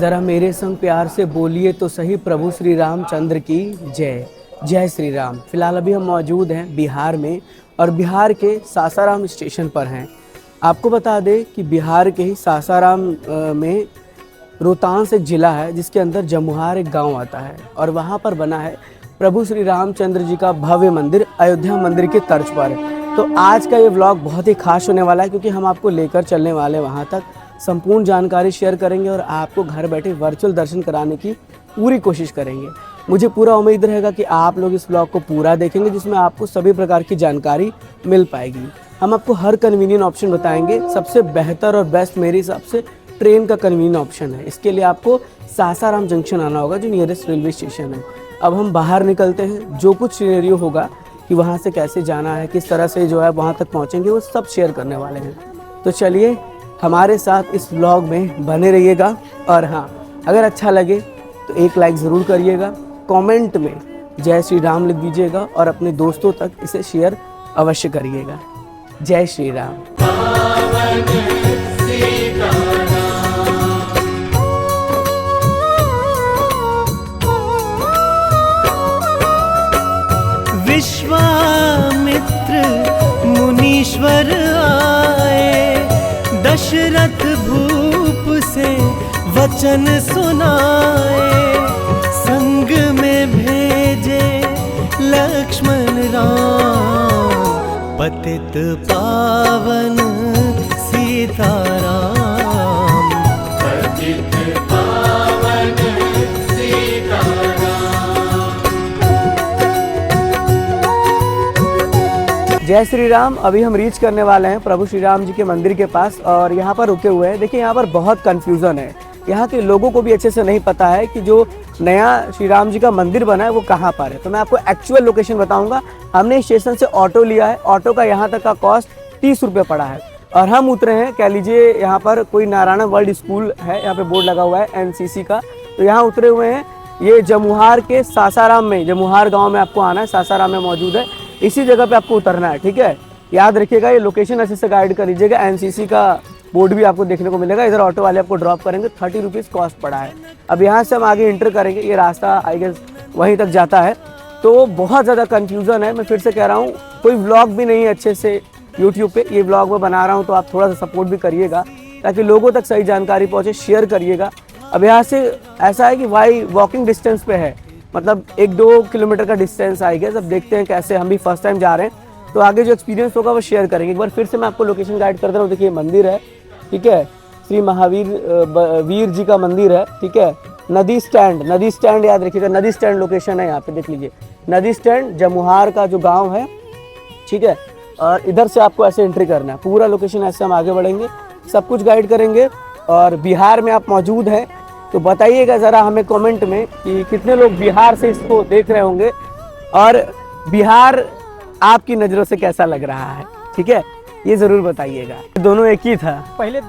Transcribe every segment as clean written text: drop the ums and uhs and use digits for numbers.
ज़रा मेरे संग प्यार से बोलिए तो सही, प्रभु श्री रामचंद्र की जय। जय श्री राम। फिलहाल अभी हम मौजूद हैं बिहार में और बिहार के सासाराम स्टेशन पर हैं। आपको बता दें कि बिहार के ही सासाराम में रोहतास एक ज़िला है जिसके अंदर जमुहार एक गांव आता है और वहां पर बना है प्रभु श्री रामचंद्र जी का भव्य मंदिर अयोध्या मंदिर की तर्ज पर। तो आज का ये व्लॉग बहुत ही खास होने वाला है क्योंकि हम आपको लेकर चलने वाले वहाँ तक, संपूर्ण जानकारी शेयर करेंगे और आपको घर बैठे वर्चुअल दर्शन कराने की पूरी कोशिश करेंगे। मुझे पूरा उम्मीद रहेगा कि आप लोग इस व्लॉग को पूरा देखेंगे जिसमें आपको सभी प्रकार की जानकारी मिल पाएगी। हम आपको हर कन्वीनियंट ऑप्शन बताएंगे। सबसे बेहतर और बेस्ट मेरे हिसाब से ट्रेन का कन्वीनियंट ऑप्शन है। इसके लिए आपको सासाराम जंक्शन आना होगा जो नियरेस्ट रेलवे स्टेशन है। अब हम बाहर निकलते हैं, जो कुछ सिनेरियो होगा कि वहाँ से कैसे जाना है, किस तरह से जो है वहाँ तक पहुँचेंगे, वो सब शेयर करने वाले हैं। तो चलिए हमारे साथ इस व्लॉग में बने रहिएगा। और हाँ, अगर अच्छा लगे तो एक लाइक ज़रूर करिएगा, कमेंट में जय श्री राम लिख दीजिएगा और अपने दोस्तों तक इसे शेयर अवश्य करिएगा। जय श्री राम। विश्वामित्र मुनीश्वर आए, दशरथ भूप से वचन सुनाए, संग में भेजे लक्ष्मण राम, पतित पावन सीताराम। पतित पावन सीताराम। जय श्री राम। अभी हम रीच करने वाले हैं प्रभु श्री राम जी के मंदिर के पास और यहाँ पर रुके हुए हैं। देखिए यहाँ पर बहुत कन्फ्यूज़न है, यहाँ के लोगों को भी अच्छे से नहीं पता है कि जो नया श्री राम जी का मंदिर बना है वो कहाँ पर है। तो मैं आपको एक्चुअल लोकेशन बताऊंगा। हमने स्टेशन से ऑटो लिया है, ऑटो का यहाँ तक का कॉस्ट 30 रुपये पड़ा है और हम उतरे हैं, कह लीजिए यहाँ पर कोई नारायण वर्ल्ड स्कूल है, यहाँ पे बोर्ड लगा हुआ है NCC का, तो यहाँ उतरे हुए हैं। ये जमुहार के सासाराम में, जमुहार गाँव में आपको आना है, सासाराम में मौजूद है, इसी जगह पे आपको उतरना है। ठीक है, याद रखिएगा, ये लोकेशन अच्छे से गाइड कर लीजिएगा। NCC का बोर्ड भी आपको देखने को मिलेगा। इधर ऑटो वाले आपको ड्रॉप करेंगे, 30 रुपीज़ कॉस्ट पड़ा है। अब यहाँ से हम आगे इंटर करेंगे, ये रास्ता आई गेस वहीं तक जाता है। तो बहुत ज़्यादा कन्फ्यूज़न है, मैं फिर से कह रहा हूँ, कोई व्लॉग भी नहीं है अच्छे से यूट्यूब पे, ये व्लॉग मैं बना रहा हूँ तो आप थोड़ा सा सपोर्ट भी करिएगा ताकि लोगों तक सही जानकारी पहुँचे, शेयर करिएगा। अब यहाँ से ऐसा है कि भाई वॉकिंग डिस्टेंस पे है, मतलब 1-2 किलोमीटर का डिस्टेंस आएगा। अब देखते हैं कैसे, हम भी फर्स्ट टाइम जा रहे हैं तो आगे जो एक्सपीरियंस होगा वो शेयर करेंगे। एक बार फिर से मैं आपको लोकेशन गाइड कर दे रहा हूँ। देखिए मंदिर है, ठीक है, श्री महावीर वीर जी का मंदिर है। ठीक है, नदी स्टैंड याद रखिएगा, नदी स्टैंड लोकेशन है यहाँ पे, देख लीजिए नदी स्टैंड जमुहार का जो गाँव है। ठीक है, और इधर से आपको ऐसे एंट्री करना है, पूरा लोकेशन ऐसे हम आगे बढ़ेंगे, सब कुछ गाइड करेंगे। और बिहार में आप मौजूद हैं तो बताइएगा ज़रा हमें कमेंट में कि कितने लोग बिहार से इसको देख रहे होंगे और बिहार आपकी नज़रों से कैसा लग रहा है। ठीक है, ये ज़रूर बताइएगा। दोनों एक ही था पहले,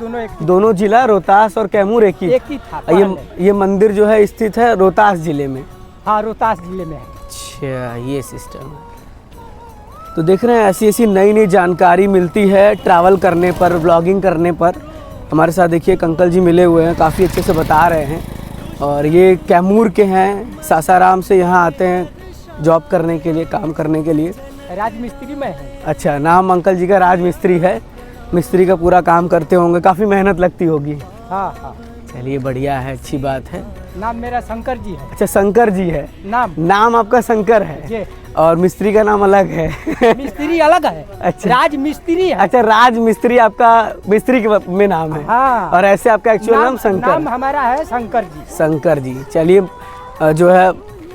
दोनों जिला रोहतास और कैमूर एक ही था। ये मंदिर जो है स्थित है रोहतास जिले में। हाँ, रोहतास जिले में है। अच्छा, ये सिस्टम है। तो देख रहे हैं ऐसी ऐसी नई नई जानकारी मिलती है ट्रैवल करने पर, ब्लॉगिंग करने पर। हमारे साथ देखिए एक अंकल जी मिले हुए हैं, काफ़ी अच्छे से बता रहे हैं। और ये कैमूर के हैं, सासाराम से यहाँ आते हैं जॉब करने के लिए, काम करने के लिए। राजमिस्त्री में है। अच्छा, नाम अंकल जी का राजमिस्त्री है, मिस्त्री का पूरा काम करते होंगे, काफ़ी मेहनत लगती होगी। हाँ। चलिए बढ़िया है, अच्छी बात है। नाम मेरा शंकर जी है। अच्छा, शंकर जी है नाम आपका शंकर है और मिस्त्री का नाम अलग है। मिस्त्री अलग है। अच्छा, राज मिस्त्री है। अच्छा, राज मिस्त्री आपका मिस्त्री के में नाम है। हाँ। और ऐसे आपका एक्चुअल नाम शंकर। नाम हमारा है शंकर जी। चलिए, जो है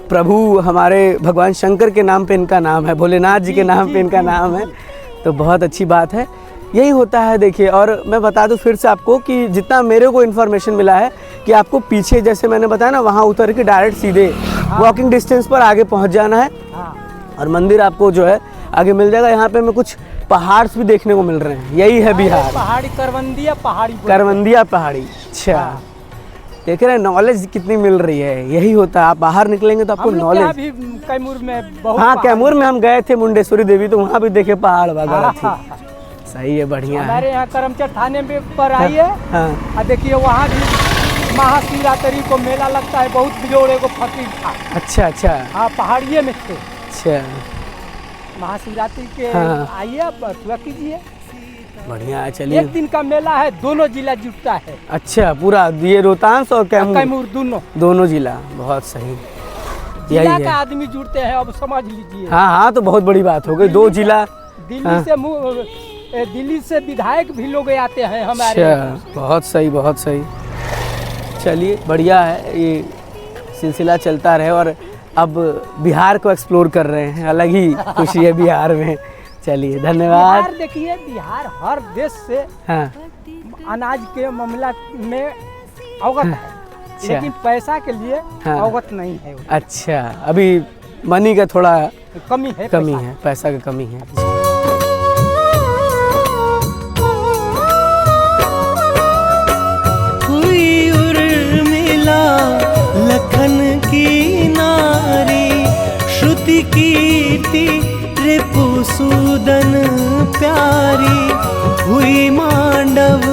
प्रभु हमारे भगवान शंकर के नाम पे इनका नाम है, भोलेनाथ जी के नाम पे इनका नाम है, तो बहुत अच्छी बात है। यही होता है देखिए। और मैं बता दूं फिर से आपको कि जितना मेरे को इन्फॉर्मेशन मिला है कि आपको पीछे, जैसे मैंने बताया ना, वहाँ उतर के डायरेक्ट सीधे वॉकिंग डिस्टेंस पर आगे पहुँच जाना है और मंदिर आपको जो है आगे मिल जाएगा। यहाँ पे हमें कुछ पहाड़ भी देखने को मिल रहे हैं, यही है बिहार। पहाड़ी, करवंदिया पहाड़ी। अच्छा, देख रहे हैं नॉलेज कितनी मिल रही है, यही होता है। आप बाहर निकलेंगे तो आपको नॉलेज। कैमूर में बहुत। हाँ, कैमूर में हम गए थे मुंडेश्वरी देवी, तो वहाँ भी देखे पहाड़ वगैरह थी। सही है, बढ़िया है। हमारे यहाँ करमचट थाने पे पर आई है। हाँ। देखिए वहाँ भी महाशिवरात्रि को मेला लगता है, बहुत बिजोड़े को फकीर था। अच्छा अच्छा हाँ, पहाड़िए में थे। अच्छा, महाशिवरात्रि के हाँ। आइए, आप अथवा कीजिए। बढ़िया है, चलिए। एक दिन का मेला है, दोनों जिला जुटता है, अच्छा, पूरा ये रोहतास और कैमूर दोनों जिला, बहुत सही। जिला यही का है। आदमी जुड़ते हैं, अब समझ लीजिए। हाँ हाँ, तो बहुत बड़ी बात हो गई, 2 जिला। दिल्ली से विधायक भी लोग आते हैं हमारे अच्छा, यहाँ। बहुत सही बहुत सही। चलिए, बढ़िया है, ये सिलसिला चलता रहे और अब बिहार को एक्सप्लोर कर रहे हैं, अलग ही खुशी है बिहार में। चलिए, धन्यवाद। बिहार देखिए, बिहार हर देश से हाँ अनाज के मामला में अवगत है, अच्छा। लेकिन पैसा के लिए हाँ। अवगत नहीं है। अच्छा, अभी मनी का थोड़ा कमी है, कमी पैसा। है, पैसा का कमी है। हुई उर्मिला लखन की नारी, श्रुति कीर्ति रिपुसूदन प्यारी, हुई मांडव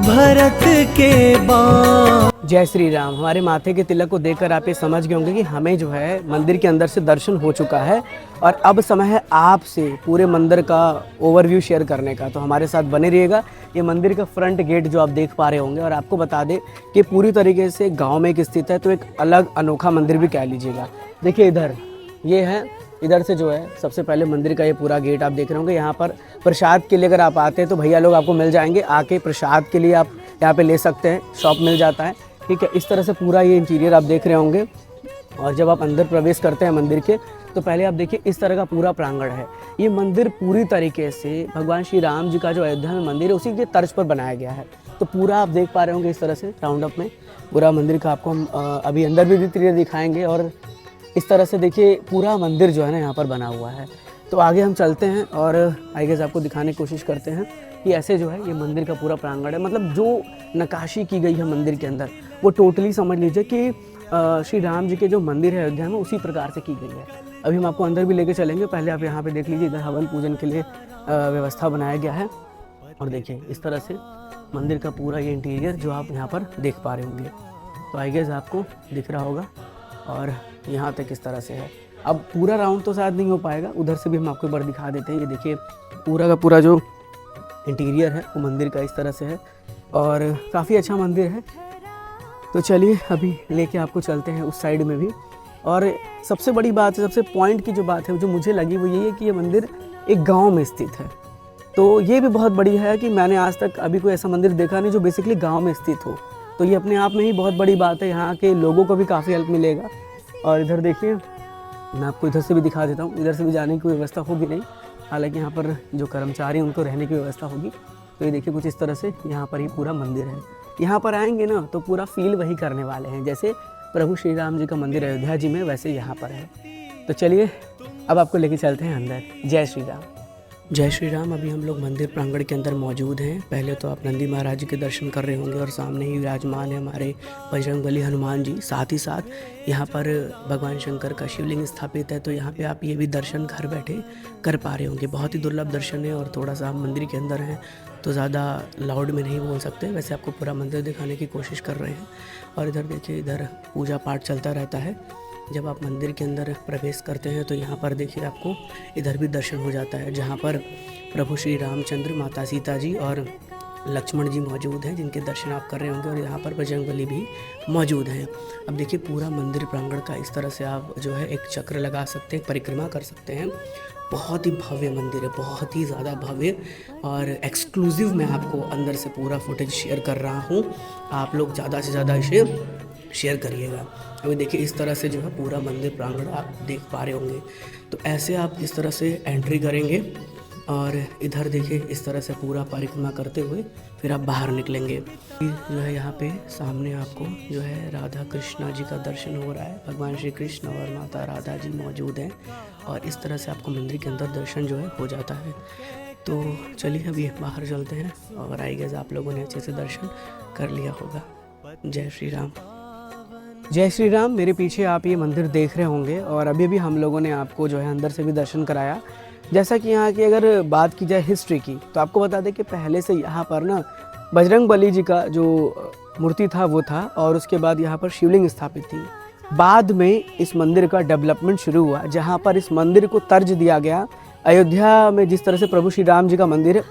भरत के बाण। जय श्री राम। हमारे माथे के तिलक को देखकर आप ये समझ गए होंगे कि हमें जो है मंदिर के अंदर से दर्शन हो चुका है और अब समय है आपसे पूरे मंदिर का ओवरव्यू शेयर करने का। तो हमारे साथ बने रहिएगा। ये मंदिर का फ्रंट गेट जो आप देख पा रहे होंगे, और आपको बता दें कि पूरी तरीके से गांव में एक स्थित है, तो एक अलग अनोखा मंदिर भी कह लीजिएगा। देखिए इधर ये है, इधर से जो है सबसे पहले मंदिर का ये पूरा गेट आप देख रहे होंगे। यहाँ पर प्रसाद के लिए अगर आप आते हैं तो भैया लोग आपको मिल जाएंगे, आके प्रसाद के लिए आप यहाँ पे ले सकते हैं, शॉप मिल जाता है, ठीक है। इस तरह से पूरा ये इंटीरियर आप देख रहे होंगे। और जब आप अंदर प्रवेश करते हैं मंदिर के, तो पहले आप देखिए इस तरह का पूरा प्रांगण है। ये मंदिर पूरी तरीके से भगवान श्री राम जी का जो अयोध्या में मंदिर है उसी के तर्ज पर बनाया गया है। तो पूरा आप देख पा रहे होंगे इस तरह से राउंड अप में पूरा मंदिर का आपको हम अभी अंदर भी इंटीरियर दिखाएंगे। और इस तरह से देखिए पूरा मंदिर जो है ना यहाँ पर बना हुआ है। तो आगे हम चलते हैं और आई गेस आपको दिखाने की कोशिश करते हैं कि ऐसे जो है ये मंदिर का पूरा प्रांगण है। मतलब जो नक्काशी की गई है मंदिर के अंदर, वो टोटली समझ लीजिए कि श्री राम जी के जो मंदिर है अयोध्या में उसी प्रकार से की गई है। अभी हम आपको अंदर भी लेके चलेंगे, पहले आप यहाँ पे देख लीजिए, इधर हवन पूजन के लिए व्यवस्था बनाया गया है। और देखिए इस तरह से मंदिर का पूरा ये इंटीरियर जो आप यहाँ पर देख पा रहे होंगे, तो आई गेस आपको दिख रहा होगा। और यहाँ तक इस तरह से है। अब पूरा राउंड तो शायद नहीं हो पाएगा, उधर से भी हम आपको एक बार दिखा देते हैं। ये देखिए पूरा का पूरा जो इंटीरियर है वो मंदिर का इस तरह से है और काफ़ी अच्छा मंदिर है। तो चलिए अभी लेके आपको चलते हैं उस साइड में भी। और सबसे बड़ी बात है, सबसे पॉइंट की जो बात है जो मुझे लगी वो यही है कि ये मंदिर एक गांव में स्थित है। तो ये भी बहुत बड़ी है कि मैंने आज तक अभी कोई ऐसा मंदिर देखा नहीं जो बेसिकली गांव में स्थित हो। तो ये अपने आप में ही बहुत बड़ी बात है, यहाँ के लोगों को भी काफ़ी हेल्प मिलेगा। और इधर देखिए, मैं आपको इधर से भी दिखा देता हूँ, इधर से भी जाने की कोई व्यवस्था होगी नहीं, हालांकि यहाँ पर जो कर्मचारी हैं उनको रहने की व्यवस्था होगी। तो ये देखिए कुछ इस तरह से यहाँ पर ही पूरा मंदिर है। यहाँ पर आएंगे ना तो पूरा फील वही करने वाले हैं, जैसे प्रभु श्री राम जी का मंदिर अयोध्या जी में वैसे यहाँ पर है। तो चलिए अब आपको लेके चलते हैं अंदर। जय श्री राम। जय श्री राम। अभी हम लोग मंदिर प्रांगण के अंदर मौजूद हैं। पहले तो आप नंदी महाराज जी के दर्शन कर रहे होंगे और सामने ही विराजमान है हमारे बजरंगबली हनुमान जी। साथ ही साथ यहाँ पर भगवान शंकर का शिवलिंग स्थापित है, तो यहाँ पे आप ये भी दर्शन घर बैठे कर पा रहे होंगे। बहुत ही दुर्लभ दर्शन है और थोड़ा सा हम मंदिर के अंदर हैं तो ज़्यादा लाउड में नहीं बोल सकते, वैसे आपको पूरा मंदिर दिखाने की कोशिश कर रहे हैं। और इधर देखिए, इधर पूजा पाठ चलता रहता है। जब आप मंदिर के अंदर प्रवेश करते हैं तो यहाँ पर देखिए आपको इधर भी दर्शन हो जाता है, जहाँ पर प्रभु श्री रामचंद्र, माता सीता जी और लक्ष्मण जी मौजूद हैं, जिनके दर्शन आप कर रहे होंगे। और यहाँ पर बजरंगबली भी मौजूद हैं। अब देखिए पूरा मंदिर प्रांगण का इस तरह से आप जो है एक चक्र लगा सकते हैं, परिक्रमा कर सकते हैं। बहुत ही भव्य मंदिर है, बहुत ही ज़्यादा भव्य और एक्सक्लूसिव। मैं आपको अंदर से पूरा फुटेज शेयर कर रहा हूँ, आप लोग ज़्यादा से ज़्यादा इसे शेयर करिएगा। अभी देखिए इस तरह से जो है पूरा मंदिर प्रांगण आप देख पा रहे होंगे। तो ऐसे आप इस तरह से एंट्री करेंगे और इधर देखिए इस तरह से पूरा परिक्रमा करते हुए फिर आप बाहर निकलेंगे। जो है यहाँ पे सामने आपको जो है राधा कृष्णा जी का दर्शन हो रहा है। भगवान श्री कृष्ण और माता राधा जी मौजूद हैं और इस तरह से आपको मंदिर के अंदर दर्शन जो है हो जाता है। तो चलिए अभी बाहर चलते हैं और आई गेस आप लोगों ने अच्छे से दर्शन कर लिया होगा। जय श्री राम। जय श्री राम। मेरे पीछे आप ये मंदिर देख रहे होंगे और अभी भी हम लोगों ने आपको जो है अंदर से भी दर्शन कराया। जैसा कि यहाँ की अगर बात की जाए हिस्ट्री की, तो आपको बता दें कि पहले से यहाँ पर ना बजरंग बली जी का जो मूर्ति था वो था, और उसके बाद यहाँ पर शिवलिंग स्थापित थी। बाद में इस मंदिर का डेवलपमेंट शुरू हुआ, जहाँ पर इस मंदिर को तर्ज दिया गया। अयोध्या में जिस तरह से प्रभु श्री राम जी का मंदिर है,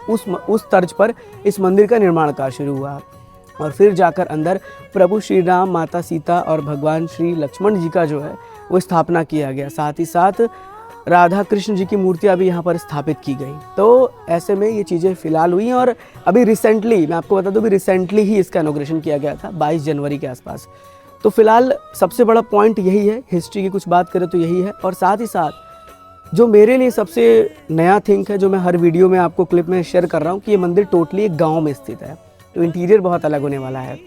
उस तर्ज पर इस मंदिर का निर्माण कार्य शुरू हुआ। और फिर जाकर अंदर प्रभु श्री राम, माता सीता और भगवान श्री लक्ष्मण जी का जो है वो स्थापना किया गया। साथ ही साथ राधा कृष्ण जी की मूर्तियाँ भी यहाँ पर स्थापित की गई। तो ऐसे में ये चीज़ें फिलहाल हुई हैं, और अभी रिसेंटली मैं आपको बता दूँ, अभी रिसेंटली ही इसका इनॉग्रेशन किया गया था 22 जनवरी के आसपास। तो फिलहाल सबसे बड़ा पॉइंट यही है, हिस्ट्री की कुछ बात करें तो यही है। और साथ ही साथ जो मेरे लिए सबसे नया थिंक है, जो मैं हर वीडियो में आपको क्लिप में शेयर कर रहा हूँ, कि ये मंदिर टोटली एक गाँव में स्थित है। तो इंटीरियर बहुत अलग होने वाला है।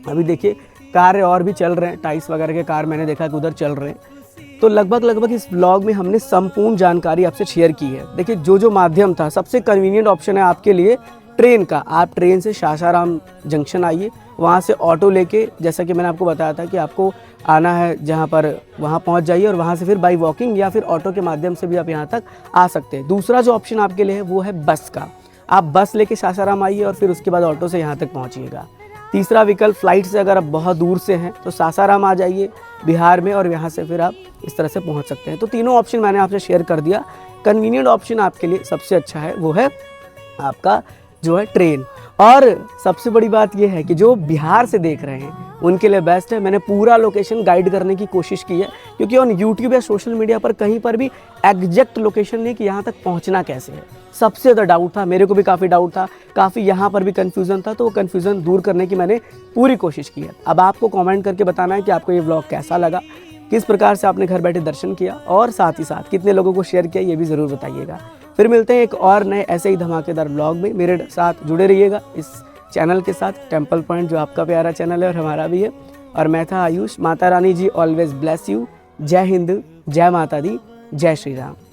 अभी देखिए कार्य और भी चल रहे हैं, टाइल्स वगैरह के कार्य मैंने देखा कि उधर चल रहे हैं। तो लगभग इस ब्लॉग में हमने संपूर्ण जानकारी आपसे शेयर की है। देखिए जो माध्यम था, सबसे कन्वीनियंट ऑप्शन है आपके लिए ट्रेन का। आप ट्रेन से सासाराम जंक्शन आइए, वहाँ से ऑटो लेके, जैसा कि मैंने आपको बताया था कि आपको आना है जहाँ पर, वहाँ पहुँच जाइए, और वहाँ से फिर बाई वॉकिंग या फिर ऑटो के माध्यम से भी आप यहाँ तक आ सकते हैं। दूसरा जो ऑप्शन आपके लिए है वो है बस का। आप बस लेके सासाराम आइए और फिर उसके बाद ऑटो से यहाँ तक पहुँचिएगा। तीसरा विकल्प फ्लाइट से, अगर आप बहुत दूर से हैं तो सासाराम आ जाइए बिहार में, और यहाँ से फिर आप इस तरह से पहुँच सकते हैं। तो तीनों ऑप्शन मैंने आपसे शेयर कर दिया। कन्वीनियंट ऑप्शन आपके लिए सबसे अच्छा है वो है आपका जो है ट्रेन। और सबसे बड़ी बात ये है कि जो बिहार से देख रहे हैं उनके लिए बेस्ट है। मैंने पूरा लोकेशन गाइड करने की कोशिश की है, क्योंकि ऑन यूट्यूब या सोशल मीडिया पर कहीं पर भी एग्जैक्ट लोकेशन नहीं कि यहाँ तक पहुँचना कैसे है। सबसे ज़्यादा डाउट था, मेरे को भी काफ़ी डाउट था, काफ़ी यहाँ पर भी कन्फ्यूज़न था। तो वो कन्फ्यूज़न दूर करने की मैंने पूरी कोशिश की है। अब आपको कमेंट करके बताना है कि आपको ये व्लॉग कैसा लगा, किस प्रकार से आपने घर बैठे दर्शन किया, और साथ ही साथ कितने लोगों को शेयर किया, ये भी ज़रूर बताइएगा। फिर मिलते हैं एक और नए ऐसे ही धमाकेदार व्लॉग में। मेरे साथ जुड़े रहिएगा इस चैनल के साथ, टेम्पल पॉइंट, जो आपका प्यारा चैनल है और हमारा भी है। और मैं था आयुष। माता रानी जी ऑलवेज ब्लेस यू। जय हिंद, जय माता दी, जय श्री राम।